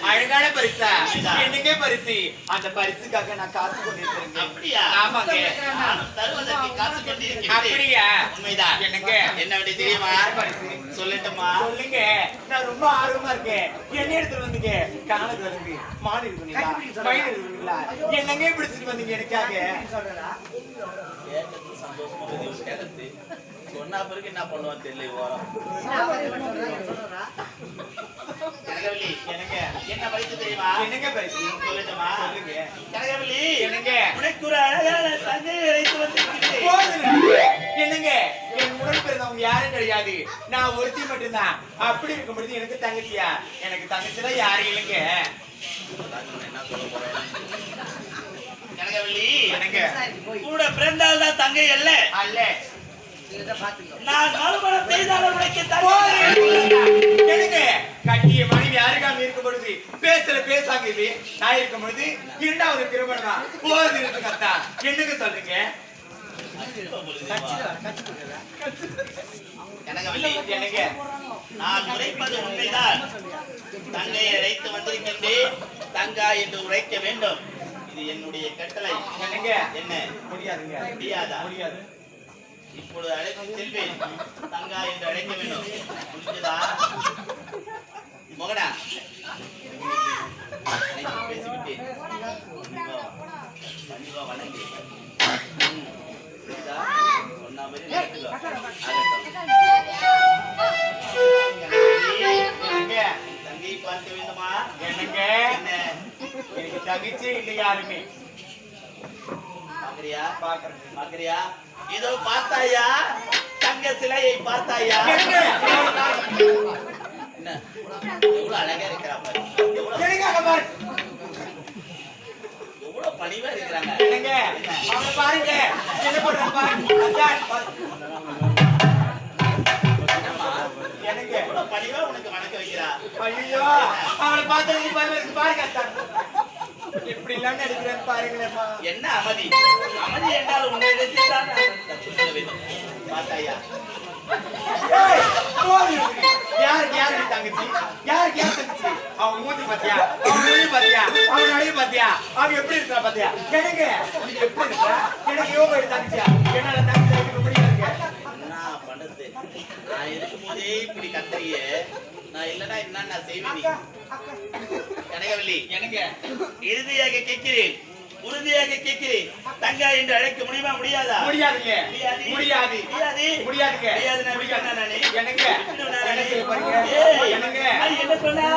அழகான பரிசா என்னங்க பரிசு அந்த பரிசுக்காக நான் காத்து கொண்டிருக்கிறேன். அப்படியா? ஆமாங்க. தருவதற்கு காத்து கொண்டிருக்கிறேன். அப்படியா? உண்மைதான். என்னங்க என்ன விட தெரியுமா? பரிசு சொல்லட்டுமா? சொல்லுங்க. நான் ரொம்ப ஆர்வமா இருக்கேன். என்ன எடுத்துட்டு வந்தீங்க? காணது வருது, மாடு இருக்குங்களா, மயில் இருக்குங்களா, என்னங்க பிடிச்சிட்டு வந்தீங்க எனக்காக? சந்தோஷமா கேட்கறது சொன்னா பிறகு என்ன பண்ணுவான்னு தெரியல. ஓரம் கனகவல்லி, என்னங்க என்ன பரிசு தெரியுமா? என்னங்க பரிசு? சொல்லட்டுமா? சொல்லுங்க. கனகவல்லி, என்னங்க உனக்கு ஒரு அழகான தங்கையை வைத்து வந்திருக்கிறேன். என்னங்க என் உடன் பிறந்தவங்க யாரும் கிடையாது, நான் ஒருத்தி மட்டும்தான். அப்படி இருக்கும் பொழுது எனக்கு தங்கச்சியா? எனக்கு தங்கச்சிதான் யாரும் இல்லைங்க. என்ன சொல்ல போறேன்? கனகவல்லி, என்னங்க கூட பிறந்தால் தான் தங்கை அல்ல. அல்ல. நான் மறுமணம் செய்தாலும் உனக்கு தங்கை. என்னங்க கட்டிய மனைவி அருகாம இருக்கும் பொழுது பேசாங்க இது நான் இருக்கும் பொழுது இரண்டாவது திருமணமா போது இருக்கு கத்தா. என்னங்க சொல்றீங்க? கனகவல்லி, என்னங்க நான் உரைப்பது உண்மைதான். தங்கையை அழைத்து வந்திருக்கின்றேன். தங்கா என்று உரைக்க வேண்டும். இது என்னுடைய கட்டளை. என்னங்க என்ன முடியாதுங்க. முடியாதா? முடியாது. இப்பொழுது அழைத்து செல்வேன். தங்கா என்று அழைக்க வேண்டும். புரிஞ்சதா? மகனா, பேசிவிட்டேன். கண்டிப்பா வணங்கி சொன்ன மாதிரி என்னங்க தங்கையை பார்க்க வேண்டுமா? என்னங்க என்ன எனக்கு தங்கச்சி இல்லை யாருமே. பாக்குறியா? பாக்குறேன். பாக்குறியா? இதோ பார்த்தாயா? தங்க சிலையை பார்த்தாயா? என்னங்க என்ன எவ்வளவு அழகா இருக்கிறா பாரு. எவ்வளவு பணிவா இருக்கிறாங்க. என்னங்க அவனை பாருங்க என்ன பண்றான் பாருங்க. என்னங்க எவ்வளவு பணிவா உனக்கு வணக்க வைக்கிறா. ஐயோ அவனை பார்த்தது பாருங்க அத்தான். இப்படி எல்லாம் நடிக்கிறேன் பாருங்களேம்மா. என்ன அமைதி? அமைதி என்றால் உன்னை தான் கற்றுக்கொள்ள வேண்டும். பார்த்தாயா? யாருக்கு யாரு தங்கச்சி? யாருக்கு யார் தங்கச்சி? அவன் மூஞ்சி பாத்தியா? அவன் மொழி பாத்தியா? அவன் நடைய பாத்தியா? அவன் எப்படி இருக்கா பாத்தியா? எனக்கு நீ எப்படி இருக்கா? எனக்கு யோகா தங்கச்சியா? என்னால தங்கச்சி வைக்க முடியாது. என்ன பண்றது? நான் இருக்கும் போதே இப்படி கத்துறியே. நான் இல்லைன்னா என்ன நான் செய்வேன்? நீ கனகவல்லி, எனக்கு இறுதியாக கேட்கிறேன், உறுதியாக கேட்கிறேன். தங்கா என்று அழைக்க முடியுமா? முடியாதா? முடியாதுங்க. முடியாது. முடியாது. முடியாது. முடியாதுங்க. முடியாது. நான் விட்டேனா நானு? எனக்கு என்ன செய்ய போறீங்க? ஏய், எனக்கு அது என்ன சொன்னா?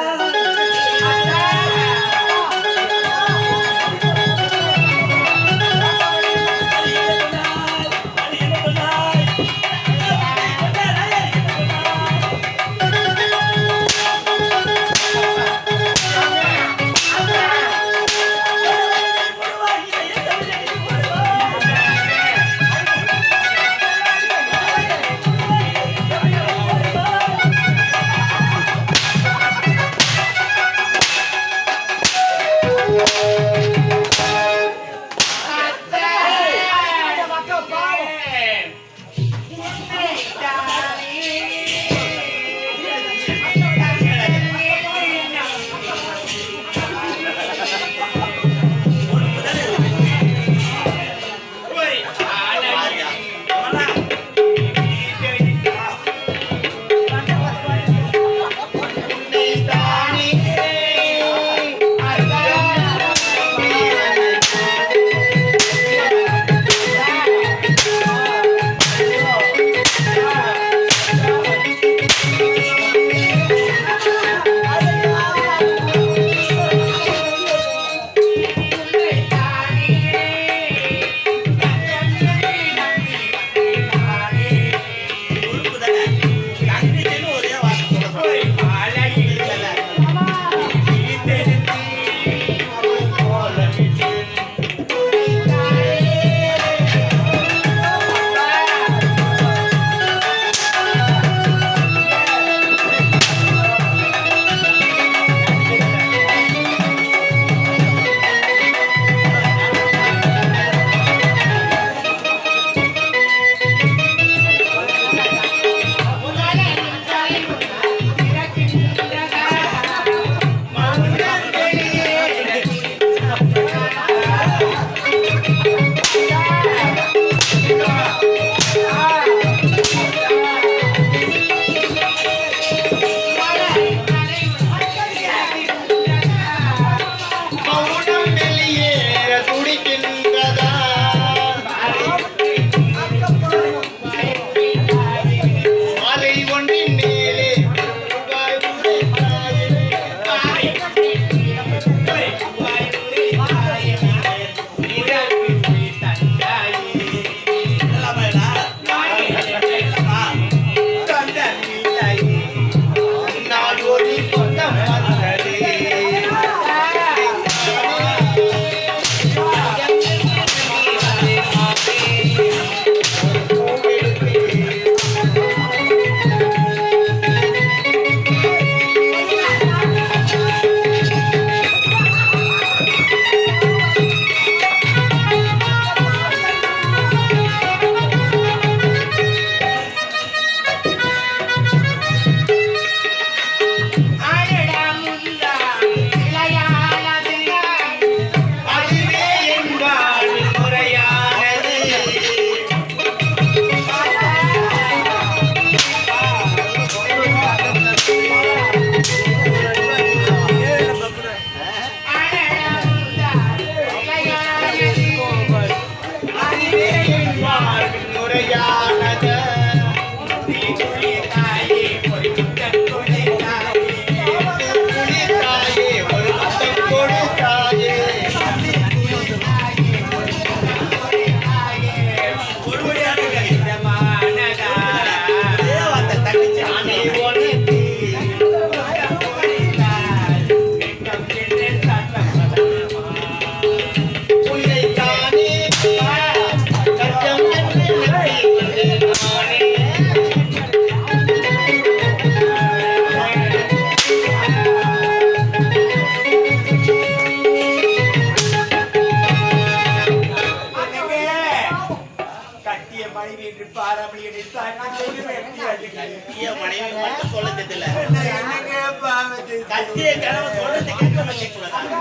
கத்திய கணவன் சொல்றது கேட்க மாட்டேங்கிறாங்க.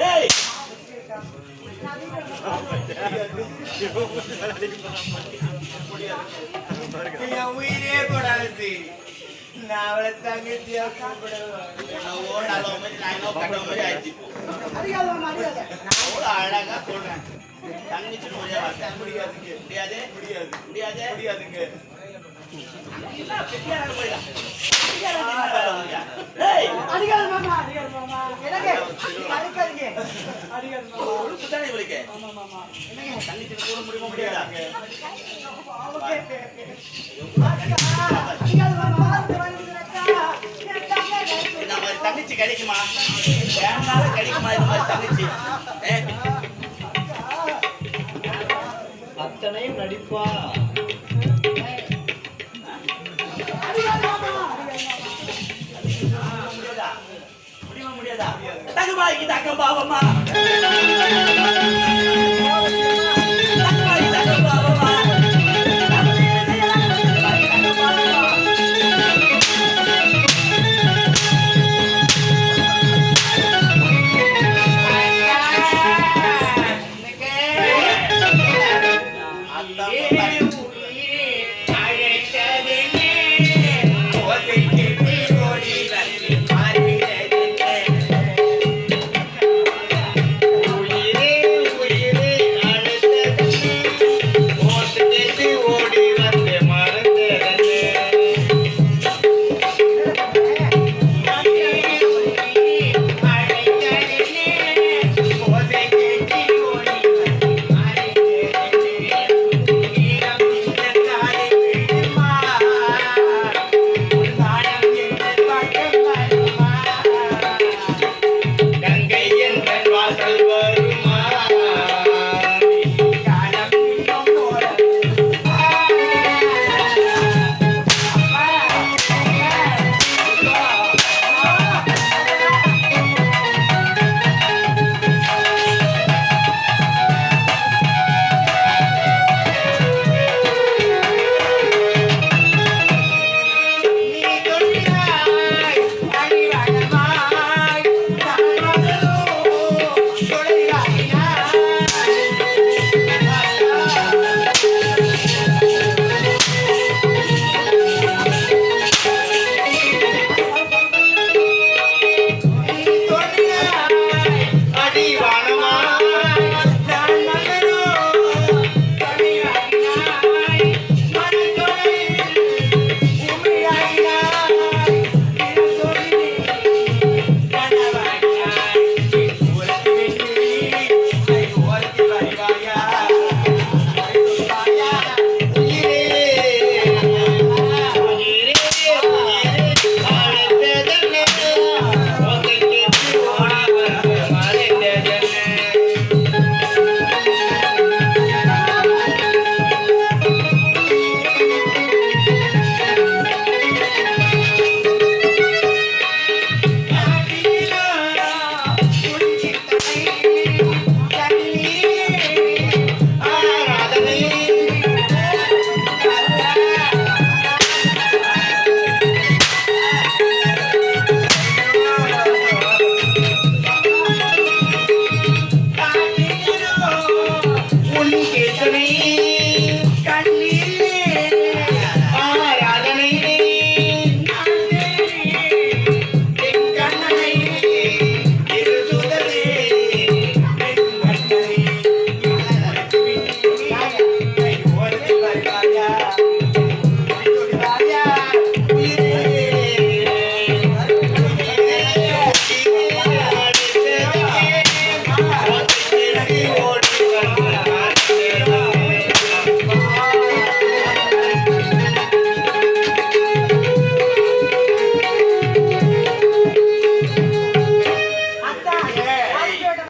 ஏய் என் உயிரே போடாது. நான் அவளை தங்கச்சியா கூப்பிடுவேன். என்னவோ நல்ல மாதிரி நான் என்ன கட்ட மாதிரி ஆயிடுச்சு நான் எவ்வளவு அழகா சொல்றேன் தங்கச்சின்னு ஒரே வார்த்தை முடியாதுங்க. முடியாது முடியாது. முடியாது முடியாதுங்க. என்ன கெட்டியான போயிடா ஏய் உடுப்புதானே இவளுக்கு தங்கச்சின்னு கூட முடியுமா முடியாதா இந்த மாதிரி தங்கச்சி கிடைக்குமா வேணால கிடைக்குமா இந்த மாதிரி தங்கச்சி அத்தனையும் நடிப்பா முடியுமா முடியாதா தங்கம்மா இது அக்கம் பாவம்மா